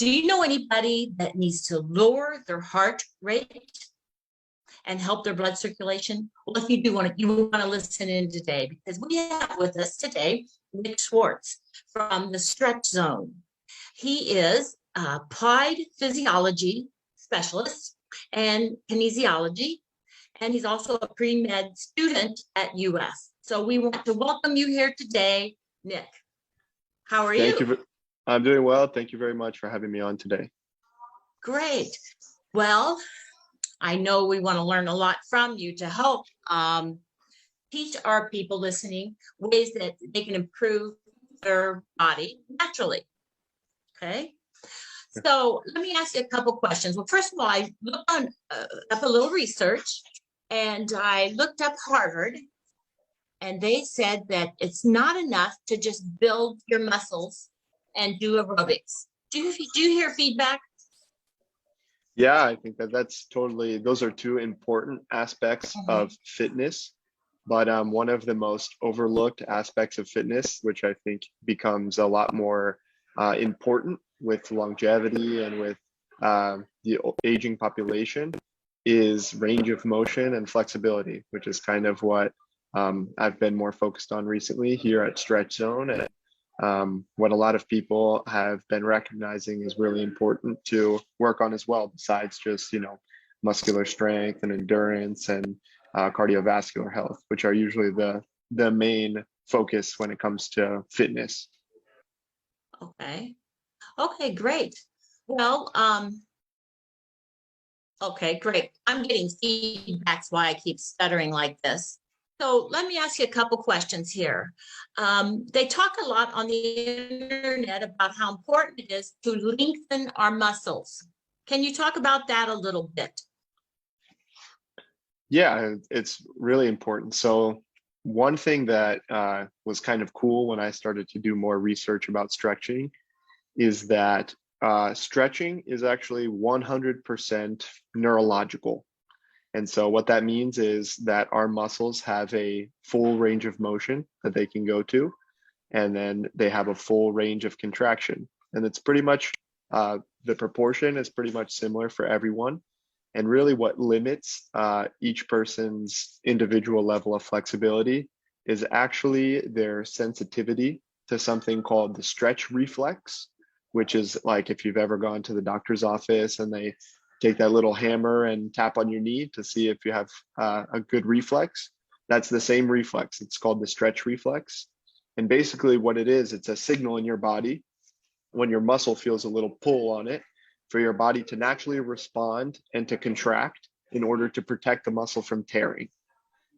Do you know anybody that needs to lower their heart rate and help their blood circulation? Well, if you do you want to listen in today, because we have with us today Nick Schwartz from the Stretch Zone. He is applied physiology specialist and kinesiology, and he's also a pre-med student at UF. So we want to welcome you here today, Nick. How are you? Thank you. I'm doing well. Thank you very much for having me on today. Great. Well, I know we want to learn a lot from you to help teach our people listening ways that they can improve their body naturally. Okay. So let me ask you a couple questions. Well, first of all, I looked up a little research, and I looked up Harvard, and they said that it's not enough to just build your muscles and do aerobics. Do you hear feedback? Yeah, I think that's totally, those are two important aspects of fitness, but one of the most overlooked aspects of fitness, which I think becomes a lot more important with longevity and with the aging population, is range of motion and flexibility, which is kind of what I've been more focused on recently here at Stretch Zone, and what a lot of people have been recognizing is really important to work on as well, besides just, muscular strength and endurance and cardiovascular health, which are usually the main focus when it comes to fitness. Okay, great. Well, okay, great. I'm getting feedback. That's why I keep stuttering like this. So let me ask you a couple questions here. They talk a lot on the internet about how important it is to lengthen our muscles. Can you talk about that a little bit? Yeah, it's really important. So one thing that was kind of cool when I started to do more research about stretching is that stretching is actually 100% neurological. And so what that means is that our muscles have a full range of motion that they can go to, and then they have a full range of contraction. And it's pretty much, the proportion is pretty much similar for everyone. And really what limits each person's individual level of flexibility is actually their sensitivity to something called the stretch reflex, which is like if you've ever gone to the doctor's office and they take that little hammer and tap on your knee to see if you have a good reflex. That's the same reflex. It's called the stretch reflex. And basically what it is, it's a signal in your body when your muscle feels a little pull on it for your body to naturally respond and to contract in order to protect the muscle from tearing.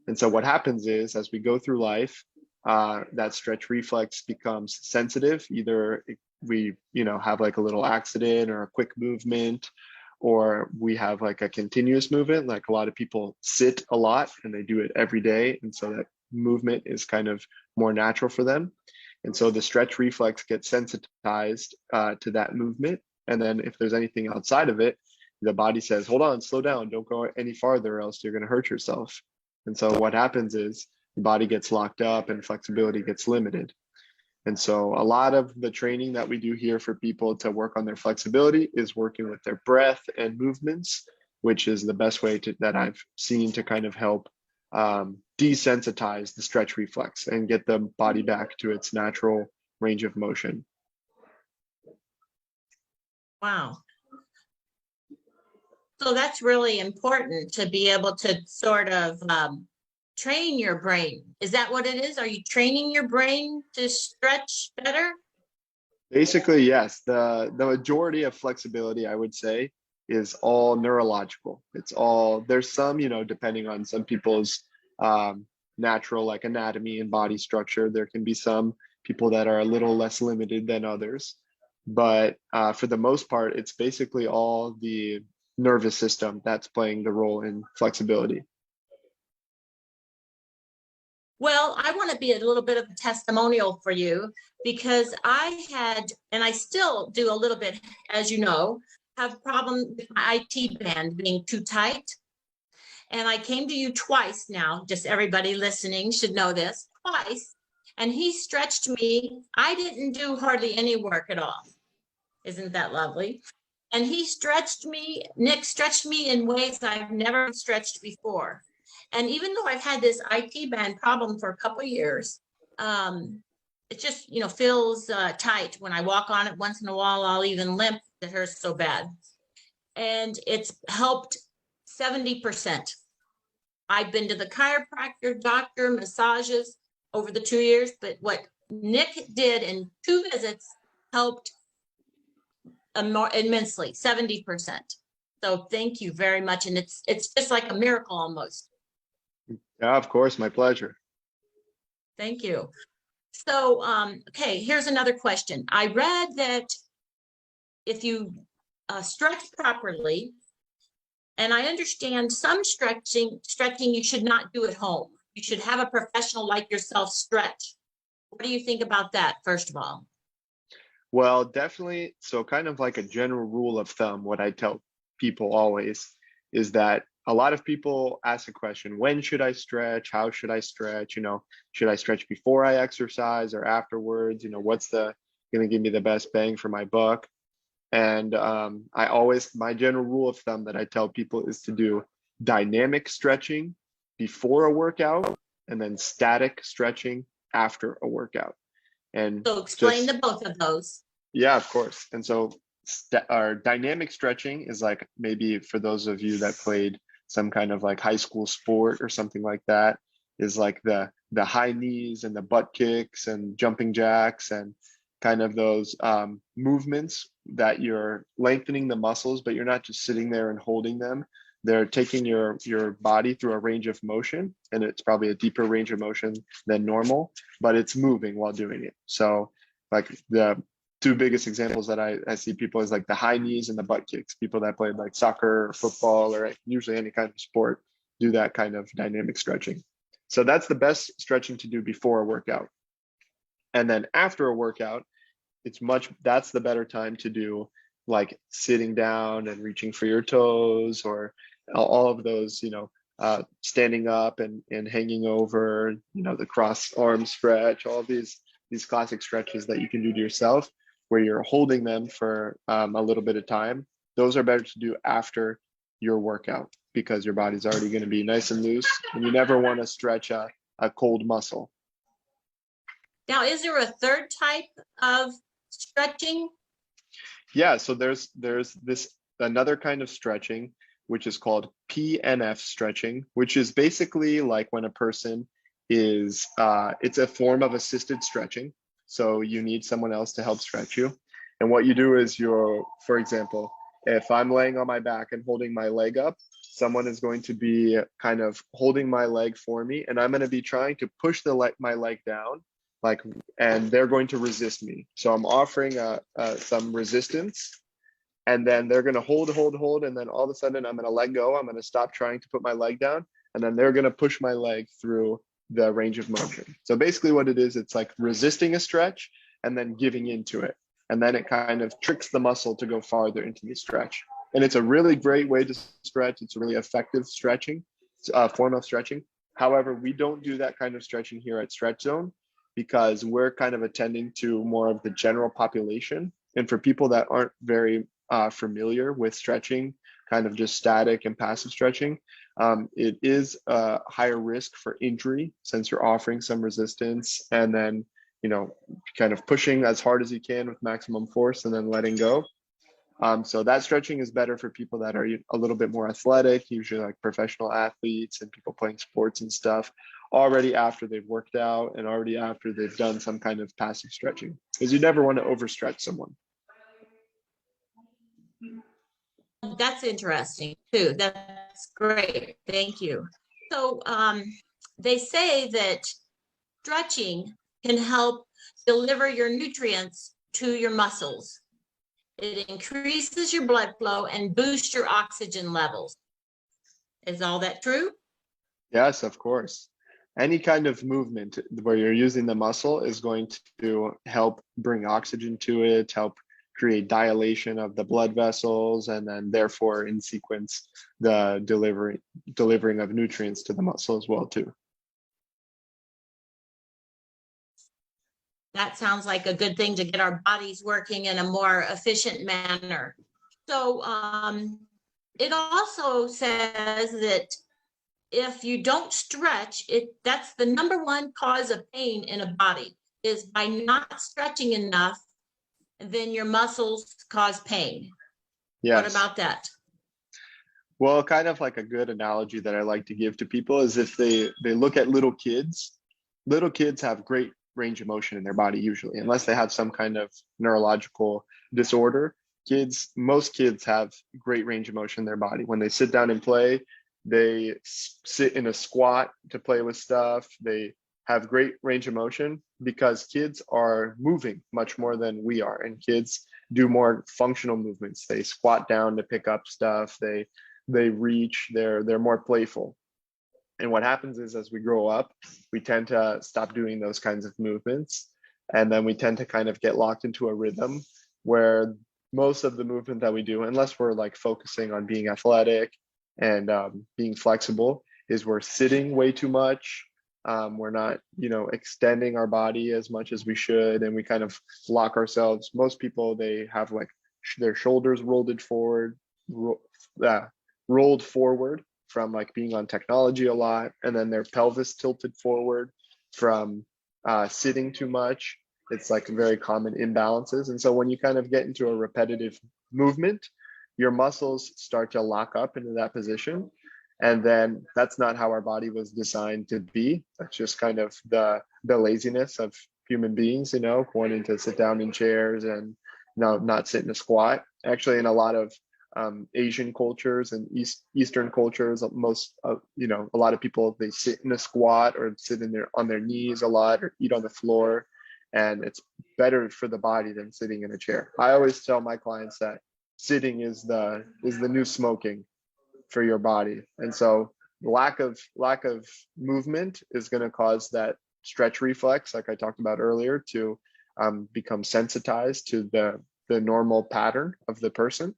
And so what happens is, as we go through life, that stretch reflex becomes sensitive. Either we, have like a little accident or a quick movement, or we have like a continuous movement. Like a lot of people sit a lot and they do it every day. And so that movement is kind of more natural for them. And so the stretch reflex gets sensitized to that movement. And then if there's anything outside of it, the body says, hold on, slow down, don't go any farther, or else you're going to hurt yourself. And so what happens is the body gets locked up and flexibility gets limited. And so a lot of the training that we do here for people to work on their flexibility is working with their breath and movements, which is the best way that I've seen to kind of help desensitize the stretch reflex and get the body back to its natural range of motion. Wow. So that's really important to be able to sort of train your brain. Is that what it is? Are you training your brain to stretch better? Basically, yes. The majority of flexibility, I would say, is all neurological. There's some, depending on some people's natural like anatomy and body structure, there can be some people that are a little less limited than others. But for the most part, it's basically all the nervous system that's playing the role in flexibility. Well, I want to be a little bit of a testimonial for you, because I had, and I still do a little bit, as you know, have problems with my IT band being too tight. And I came to you twice now, just everybody listening should know this, twice. And he stretched me. I didn't do hardly any work at all. Isn't that lovely? And Nick stretched me in ways I've never been stretched before. And even though I've had this IT band problem for a couple of years, um, it just, feels tight. When I walk on it once in a while, I'll even limp. It hurts so bad. And it's helped 70%. I've been to the chiropractor, doctor, massages over the 2 years, but what Nick did in 2 visits helped immensely, 70%. So thank you very much. And it's just like a miracle almost. Yeah, of course, my pleasure. Thank you. So, okay, here's another question. I read that if you stretch properly, and I understand some stretching you should not do at home. You should have a professional like yourself stretch. What do you think about that, first of all? Well, definitely. So, kind of like a general rule of thumb, what I tell people always is that a lot of people ask the question, when should I stretch? How should I stretch? Should I stretch before I exercise or afterwards? What's going to give me the best bang for my buck? And my general rule of thumb that I tell people is to do dynamic stretching before a workout and then static stretching after a workout. And So explain the both of those. yeah, of course. And so our dynamic stretching is like, maybe for those of you that played some kind of like high school sport or something like that, is like the high knees and the butt kicks and jumping jacks and kind of those movements that you're lengthening the muscles, but you're not just sitting there and holding them. They're taking your body through a range of motion, and it's probably a deeper range of motion than normal, but it's moving while doing it. So like the two biggest examples that I see people is like the high knees and the butt kicks. People that played like soccer or football or usually any kind of sport do that kind of dynamic stretching. So that's the best stretching to do before a workout. And then after a workout, that's the better time to do like sitting down and reaching for your toes, or all of those, standing up and hanging over, the cross arm stretch, all of these classic stretches that you can do to yourself where you're holding them for a little bit of time. Those are better to do after your workout because your body's already going to be nice and loose, and you never want to stretch a cold muscle. Now, is there a third type of stretching? Yeah, so there's this another kind of stretching which is called PNF stretching, which is basically like when a person is it's a form of assisted stretching. So you need someone else to help stretch you. And what you do is for example, if I'm laying on my back and holding my leg up, someone is going to be kind of holding my leg for me, and I'm going to be trying to push my leg down, and they're going to resist me. So I'm offering some resistance, and then they're going to hold, and then all of a sudden I'm going to let go. I'm going to stop trying to put my leg down, and then they're going to push my leg through the range of motion. So basically what it is, it's like resisting a stretch and then giving into it. And then it kind of tricks the muscle to go farther into the stretch. And it's a really great way to stretch. It's a really effective form of stretching. However, we don't do that kind of stretching here at Stretch Zone because we're kind of attending to more of the general population. And for people that aren't very familiar with stretching, kind of just static and passive stretching, it is a higher risk for injury since you're offering some resistance and then, kind of pushing as hard as you can with maximum force and then letting go. So that stretching is better for people that are a little bit more athletic, usually like professional athletes and people playing sports and stuff, already after they've worked out and already after they've done some kind of passive stretching, because you never want to overstretch someone. That's interesting too. That's great. Thank you. So they say that stretching can help deliver your nutrients to your muscles. It increases your blood flow and boosts your oxygen levels. Is all that true? Yes, of course. Any kind of movement where you're using the muscle is going to help bring oxygen to it, help create dilation of the blood vessels, and then therefore in sequence the delivering of nutrients to the muscle as well too. That sounds like a good thing to get our bodies working in a more efficient manner. So it also says that if you don't stretch, that's the number one cause of pain in a body is by not stretching enough, then your muscles cause pain. What Yes. about that? Well, kind of like a good analogy that I like to give to people is if they look at little kids have great range of motion in their body usually, unless they have some kind of neurological disorder. Most kids have great range of motion in their body. When they sit down and play, they sit in a squat to play with stuff. They have great range of motion because kids are moving much more than we are, and kids do more functional movements. They squat down to pick up stuff. They reach. They're more playful. And what happens is as we grow up, we tend to stop doing those kinds of movements. And then we tend to kind of get locked into a rhythm where most of the movement that we do, unless we're like focusing on being athletic and being flexible, is we're sitting way too much. We're not, extending our body as much as we should. And we kind of lock ourselves. Most people, they have like their shoulders rolled forward from like being on technology a lot, and then their pelvis tilted forward from sitting too much. It's like very common imbalances. And so when you kind of get into a repetitive movement, your muscles start to lock up into that position. And then that's not how our body was designed to be. That's just kind of the laziness of human beings, wanting to sit down in chairs and not sit in a squat. Actually, in a lot of Asian cultures and Eastern cultures, a lot of people, they sit in a squat or sit on their knees a lot or eat on the floor, and it's better for the body than sitting in a chair. I always tell my clients that sitting is the new smoking for your body, and so lack of movement is going to cause that stretch reflex, like I talked about earlier, to become sensitized to the normal pattern of the person.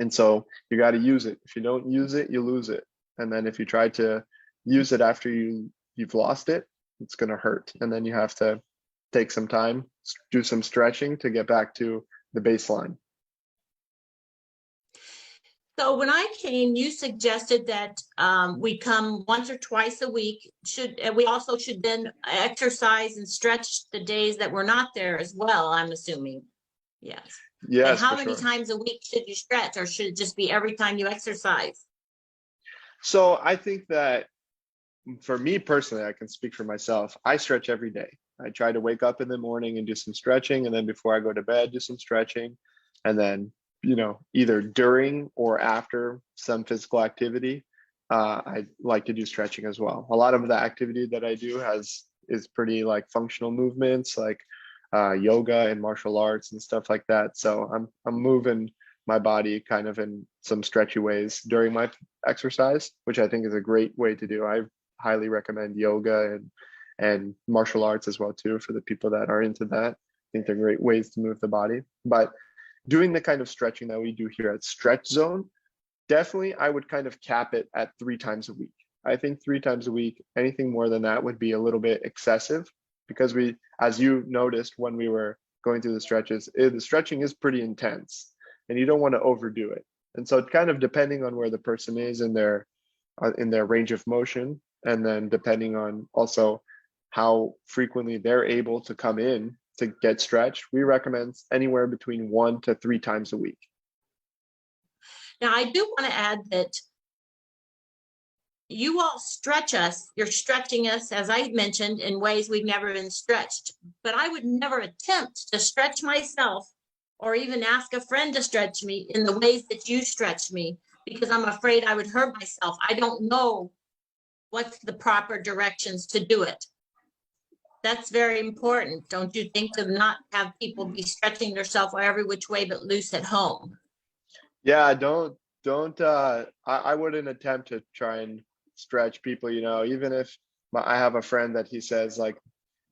And so you got to use it. If you don't use it, you lose it. And then if you try to use it after you've lost it, it's going to hurt. And then you have to take some time, do some stretching to get back to the baseline. So when I came, you suggested that we come once or twice a week. We also should then exercise and stretch the days that we're not there as well, I'm assuming. Yes. Yes. And how for many sure. times a week should you stretch, or should it just be every time you exercise? So I think that for me personally, I can speak for myself. I stretch every day. I try to wake up in the morning and do some stretching, and then before I go to bed, do some stretching, and then either during or after some physical activity, I like to do stretching as well. A lot of the activity that I do is pretty like functional movements, like yoga and martial arts and stuff like that. So I'm moving my body kind of in some stretchy ways during my exercise, which I think is a great way to do. I highly recommend yoga and martial arts as well too for the people that are into that. I think they're great ways to move the body. But doing the kind of stretching that we do here at Stretch Zone, definitely I would kind of cap it at 3 times a week. I think 3 times a week, anything more than that would be a little bit excessive, because as you noticed when we were going through the stretches, the stretching is pretty intense and you don't want to overdo it. And so kind of depending on where the person is in their range of motion, and then depending on also how frequently they're able to come in to get stretched, we recommend anywhere between 1 to 3 times a week. Now, I do want to add that you all stretch us. You're stretching us, as I mentioned, in ways we've never been stretched. But I would never attempt to stretch myself or even ask a friend to stretch me in the ways that you stretch me, because I'm afraid I would hurt myself. I don't know what's the proper directions to do it. That's very important, don't you think, to not have people be stretching themselves every which way but loose at home? Yeah, don't I wouldn't attempt to try and stretch people, even if I have a friend that he says like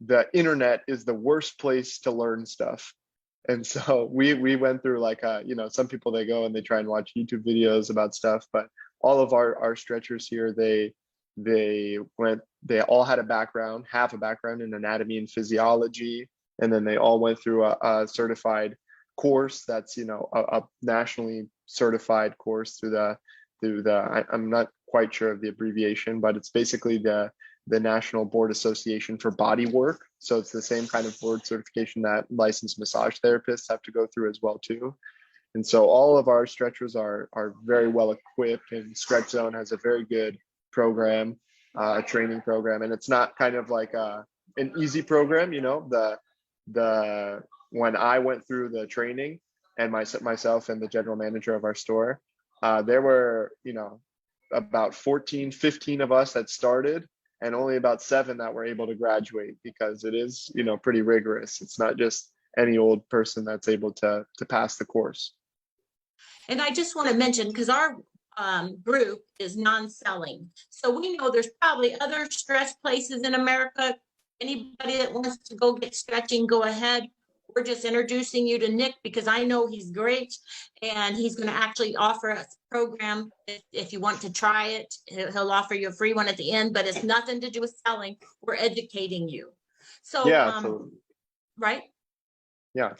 the internet is the worst place to learn stuff. And so we went through like some people, they go and they try and watch YouTube videos about stuff, but all of our stretchers here, They all had half a background in anatomy and physiology, and then they all went through a certified course that's, a nationally certified course I'm not quite sure of the abbreviation, but it's basically the National Board Association for Body Work. So it's the same kind of board certification that licensed massage therapists have to go through as well too. And so all of our stretchers are very well equipped, and Stretch Zone has a very good program, a training program, and it's not kind of like an easy program. The when I went through the training, and myself and the general manager of our store, there were about 14, 15 of us that started, and only about 7 that were able to graduate, because it is pretty rigorous. It's not just any old person that's able to pass the course. And I just want to mention, because our group is non-selling, so we know there's probably other stretch places in America. Anybody that wants to go get stretching, go ahead. We're just introducing you to Nick because I know he's great, and he's going to actually offer a program. If you want to try it, he'll offer you a free one at the end, but it's nothing to do with selling. We're educating you. So, Yeah, right? Yeah.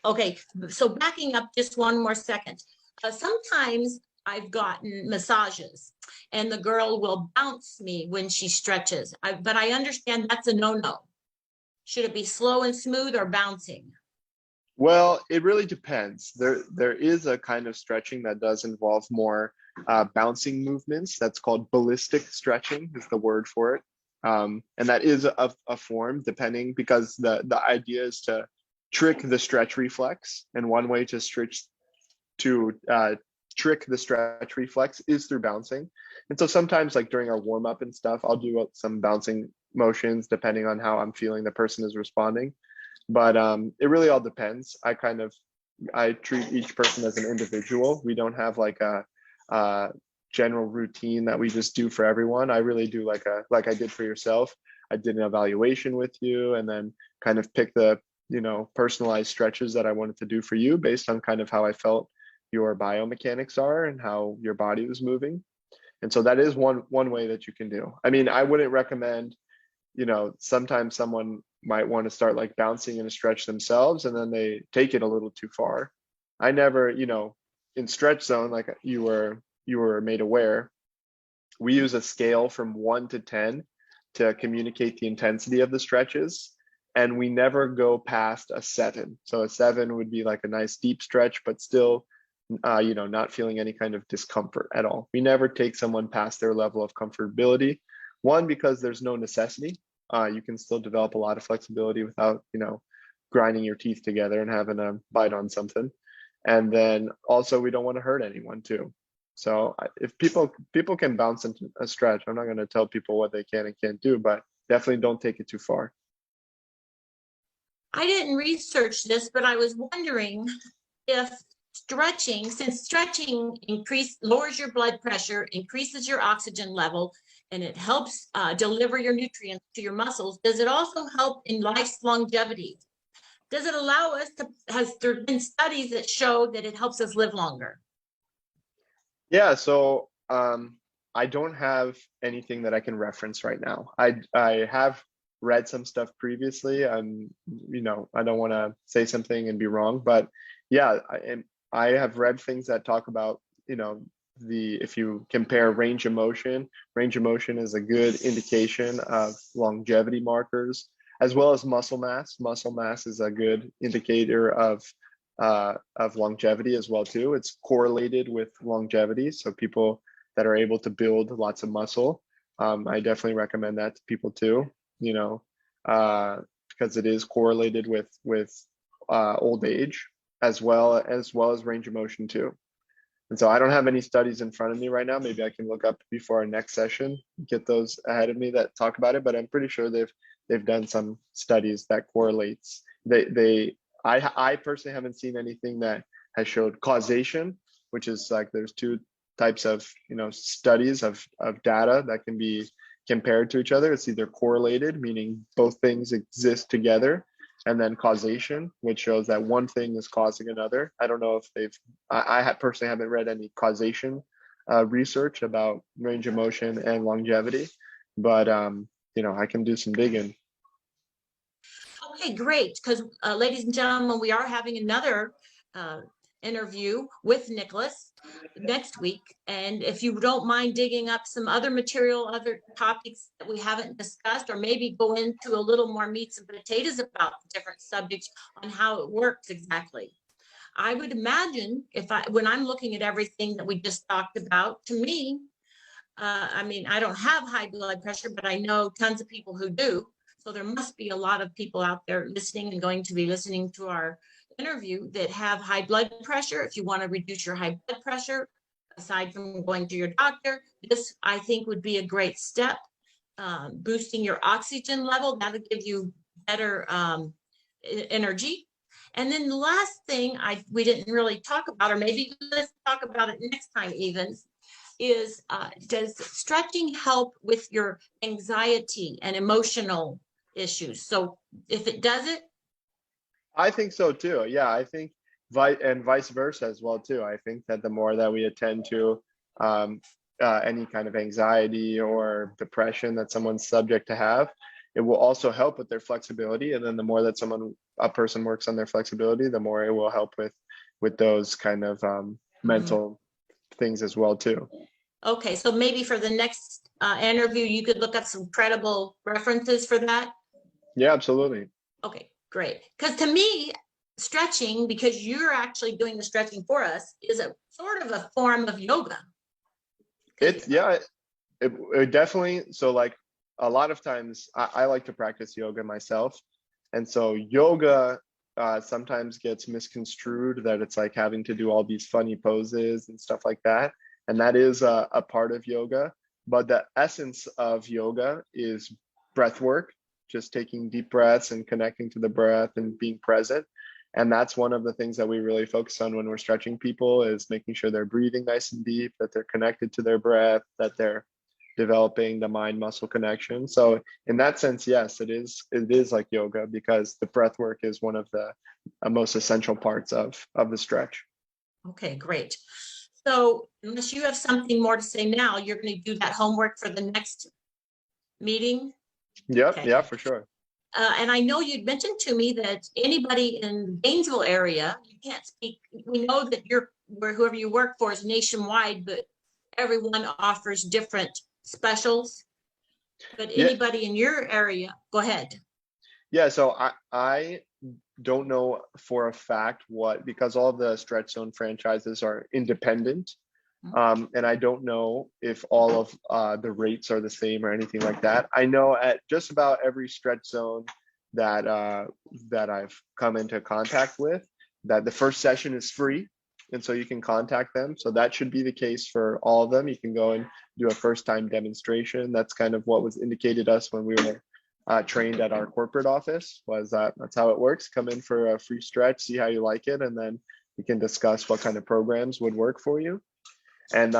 Okay, so backing up just one more second. Sometimes I've gotten massages and the girl will bounce me when she stretches, but I understand that's a no-no. Should it be slow and smooth or bouncing? Well, it really depends. There is a kind of stretching that does involve more bouncing movements. That's called ballistic stretching is the word for it. And that is a form, depending, because the idea is to trick the stretch reflex. And one way to trick the stretch reflex is through bouncing. And so sometimes, like during our warm up and stuff, I'll do some bouncing motions depending on how I'm feeling the person is responding. But it really all depends. I treat each person as an individual. We don't have like a general routine that we just do for everyone. I really do like I did for yourself. I did an evaluation with you, and then kind of pick the personalized stretches that I wanted to do for you based on kind of how I felt your biomechanics are and how your body was moving. And so that is one way that you can do. I mean, I wouldn't recommend, sometimes someone might want to start like bouncing in a stretch themselves, and then they take it a little too far. I never, in Stretch Zone, like you were made aware, we use a scale from 1 to 10 to communicate the intensity of the stretches. And we never go past a 7. So a 7 would be like a nice deep stretch, but still, not feeling any kind of discomfort at all. We never take someone past their level of comfortability. One, because there's no necessity. You can still develop a lot of flexibility without, grinding your teeth together and having a bite on something. And then also, we don't want to hurt anyone too. So if people can bounce into a stretch, I'm not going to tell people what they can and can't do, but definitely don't take it too far. I didn't research this, but I was wondering if since stretching lowers your blood pressure, increases your oxygen level, and it helps deliver your nutrients to your muscles, does it also help in life's longevity? Does it allow us has there been studies that show that it helps us live longer? Yeah, so I don't have anything that I can reference right now. I have read some stuff previously. I don't want to say something and be wrong, but yeah, I have read things that talk about, if you compare range of motion is a good indication of longevity markers, as well as muscle mass. Muscle mass is a good indicator of longevity as well too. It's correlated with longevity. So people that are able to build lots of muscle, I definitely recommend that to people too. Because it is correlated with old age as well as range of motion too. And so I don't have any studies in front of me right now. Maybe I can look up before our next session, get those ahead of me that talk about it. But I'm pretty sure they've done some studies that correlates. I personally haven't seen anything that has showed causation, which is like there's 2 types of studies of data that can be compared to each other. It's either correlated, meaning both things exist together, and then causation, which shows that one thing is causing another. I don't know if I personally haven't read any causation research about range of motion and longevity, but I can do some digging. Okay, great. Because ladies and gentlemen, we are having another interview with Nicholas next week. And if you don't mind digging up some other material, other topics that we haven't discussed, or maybe go into a little more meats and potatoes about different subjects on how it works exactly. I would imagine when I'm looking at everything that we just talked about, to me, I mean, I don't have high blood pressure, but I know tons of people who do. So there must be a lot of people out there listening and going to be listening to our interview that have high blood pressure. If you want to reduce your high blood pressure, aside from going to your doctor, this I think would be a great step. Boosting your oxygen level, that'll give you better energy. And then the last thing we didn't really talk about, or maybe let's talk about it next time even, is does stretching help with your anxiety and emotional issues? So if it does it, I think so too. Yeah, I think and vice versa as well too. I think that the more that we attend to any kind of anxiety or depression that someone's subject to have, it will also help with their flexibility. And then the more that a person works on their flexibility, the more it will help with those kind of mental things as well too. Okay, so maybe for the next interview, you could look up some credible references for that. Yeah, absolutely. Okay, great. Because to me, stretching, because you're actually doing the stretching for us, is a sort of a form of yoga. It definitely. So like a lot of times I like to practice yoga myself. And so yoga sometimes gets misconstrued that it's like having to do all these funny poses and stuff like that. And that is a part of yoga. But the essence of yoga is breath work, just taking deep breaths and connecting to the breath and being present. And that's one of the things that we really focus on when we're stretching people, is making sure they're breathing nice and deep, that they're connected to their breath, that they're developing the mind muscle connection. So in that sense, yes, it is like yoga, because the breath work is one of the most essential parts of the stretch. Okay, great. So unless you have something more to say now, you're going to do that homework for the next meeting. Yep. Okay. Yeah, for sure. And I know you'd mentioned to me that anybody in the Gainesville area, you can't speak, we know that whoever you work for is nationwide, but everyone offers different specials. But Yeah. anybody in your area, go ahead. Yeah, so I don't know for a fact because all the Stretch Zone franchises are independent. And I don't know if all of the rates are the same or anything like that. I know at just about every Stretch Zone that I've come into contact with, that the first session is free, and so you can contact them. So that should be the case for all of them. You can go and do a first-time demonstration. That's kind of what was indicated us when we were trained at our corporate office. That's how it works. Come in for a free stretch, see how you like it, and then we can discuss what kind of programs would work for you. And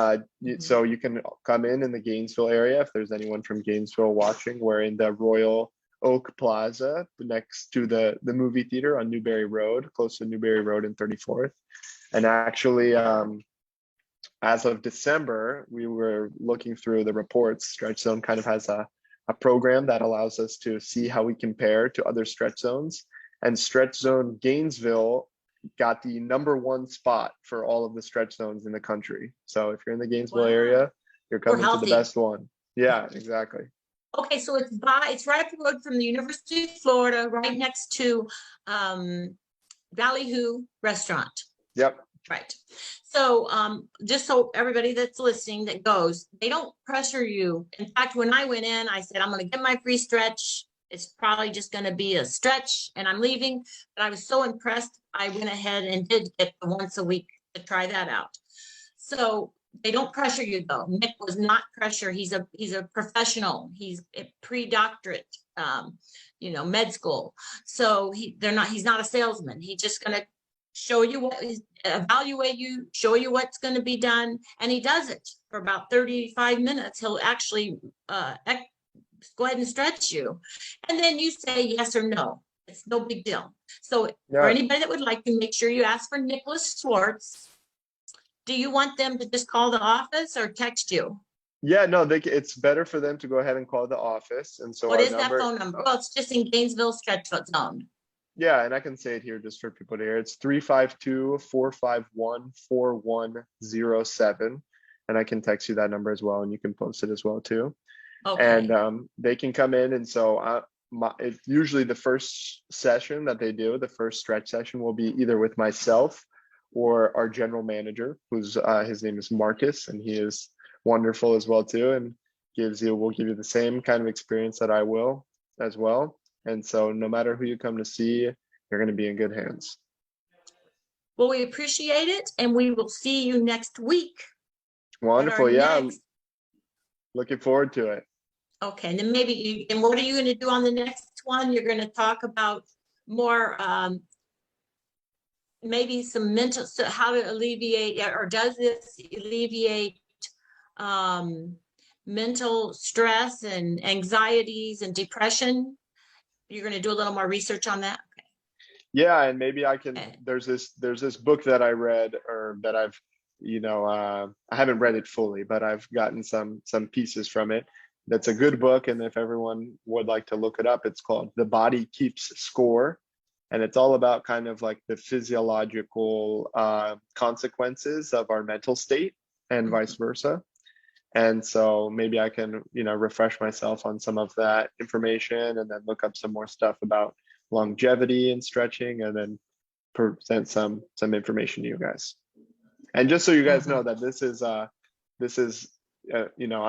so you can come in the Gainesville area. If there's anyone from Gainesville watching, we're in the Royal Oak Plaza next to the movie theater on Newberry Road, close to Newberry Road and 34th. And actually, as of December, we were looking through the reports. Stretch Zone kind of has a program that allows us to see how we compare to other stretch zones. And Stretch Zone Gainesville got the #1 spot for all of the stretch zones in the country. So if you're in the Gainesville area, you're coming to the best one. Yeah, exactly. Okay, so it's right up the road from the University of Florida, right next to Ballyhoo Restaurant. Yep. Right. So just so everybody that's listening that goes, they don't pressure you. In fact, when I went in, I said, I'm going to get my free stretch. It's probably just going to be a stretch and I'm leaving. But I was so impressed, I went ahead and did get the once a week to try that out. So they don't pressure you though. Nick was not pressure. He's a professional. He's a pre-doctorate, med school. So he's not a salesman. He's just going to show you evaluate you, show you what's going to be done. And he does it for about 35 minutes. He'll actually go ahead and stretch you. And then you say yes or no. It's no big deal. So for anybody that would like to, make sure you ask for Nicholas Schwartz. Do you want them to just call the office or text you? Yeah, no, it's better for them to go ahead and call the office. And so What our is that number, phone number? Well, it's just in Gainesville Stretch Zone. yeah, and I can say it here just for people to hear. It's 352-451-4107. And I can text you that number as well, and you can post it as well too. Okay. And they can come in. And so it's usually the first session that they do, the first stretch session will be either with myself or our general manager, who's his name is Marcus, and he is wonderful as well too, and will give you the same kind of experience that I will as well. And so no matter who you come to see, you're going to be in good hands. Well, we appreciate it, and we will see you next week. Wonderful. Yeah. Looking forward to it. Okay. And then and what are you going to do on the next one? You're going to talk about more, maybe some mental, so how to alleviate, or does this alleviate mental stress and anxieties and depression? You're going to do a little more research on that? Okay. Yeah, and maybe I can, there's this book that I read, or that I've, I haven't read it fully, but I've gotten some pieces from it. That's a good book, and if everyone would like to look it up, it's called The Body Keeps Score. And it's all about kind of like the physiological consequences of our mental state and vice versa. And so maybe I can, refresh myself on some of that information, and then look up some more stuff about longevity and stretching, and then present some information to you guys. And just so you guys know that this is I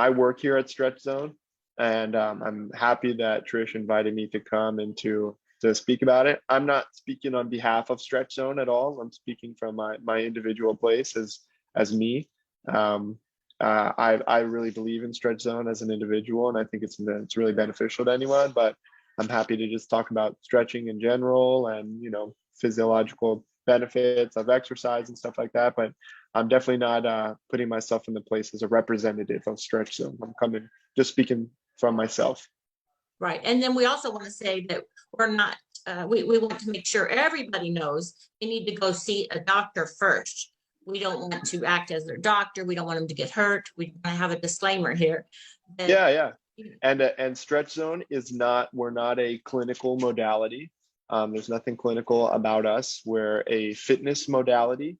work here at Stretch Zone, and I'm happy that Trish invited me to come and to speak about it. I'm not speaking on behalf of Stretch Zone at all. I'm speaking from my individual place as me. I really believe in Stretch Zone as an individual, and I think it's really beneficial to anyone. But I'm happy to just talk about stretching in general, and physiological benefits of exercise and stuff like that. But I'm definitely not putting myself in the place as a representative of Stretch Zone. I'm just speaking from myself. Right. And then we also want to say that we're not, we want to make sure everybody knows they need to go see a doctor first. We don't want to act as their doctor. We don't want them to get hurt. We want to have a disclaimer here. Yeah. And Stretch Zone we're not a clinical modality. There's nothing clinical about us. We're a fitness modality.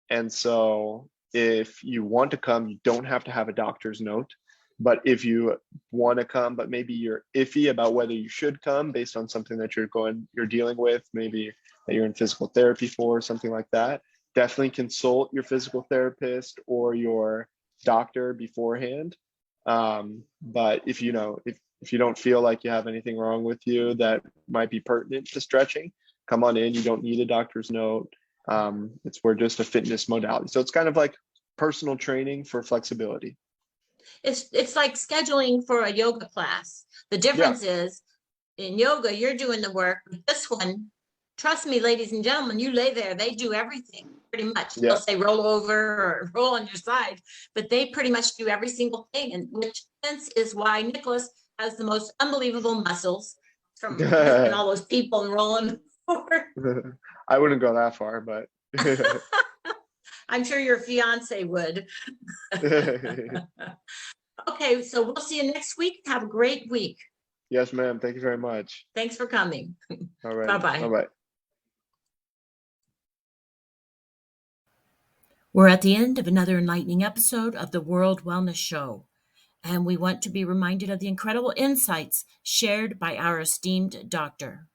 And so if you want to come, you don't have to have a doctor's note. But if you want to come, but maybe you're iffy about whether you should come based on something that you're dealing with, maybe that you're in physical therapy for, something like that, definitely consult your physical therapist or your doctor beforehand. But if you don't feel like you have anything wrong with you that might be pertinent to stretching, come on in. You don't need a doctor's note. We're just a fitness modality. So it's kind of like personal training for flexibility. It's like scheduling for a yoga class. The difference is in yoga, you're doing the work. This one, trust me, ladies and gentlemen, you lay there, they do everything pretty much. They'll say roll over or roll on your side, but they pretty much do every single thing. And which sense is why Nicholas has the most unbelievable muscles from lifting all those people and rolling over. I wouldn't go that far, but I'm sure your fiance would. Okay, so we'll see you next week. Have a great week. Yes, ma'am. Thank you very much. Thanks for coming. All right. Bye-bye. Bye-bye. We're at the end of another enlightening episode of the World Wellness Show, and we want to be reminded of the incredible insights shared by our esteemed doctor.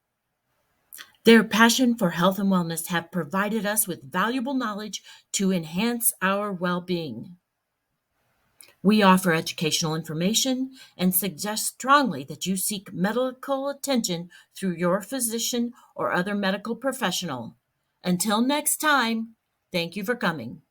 Their passion for health and wellness have provided us with valuable knowledge to enhance our well-being. We offer educational information and suggest strongly that you seek medical attention through your physician or other medical professional. Until next time, thank you for coming.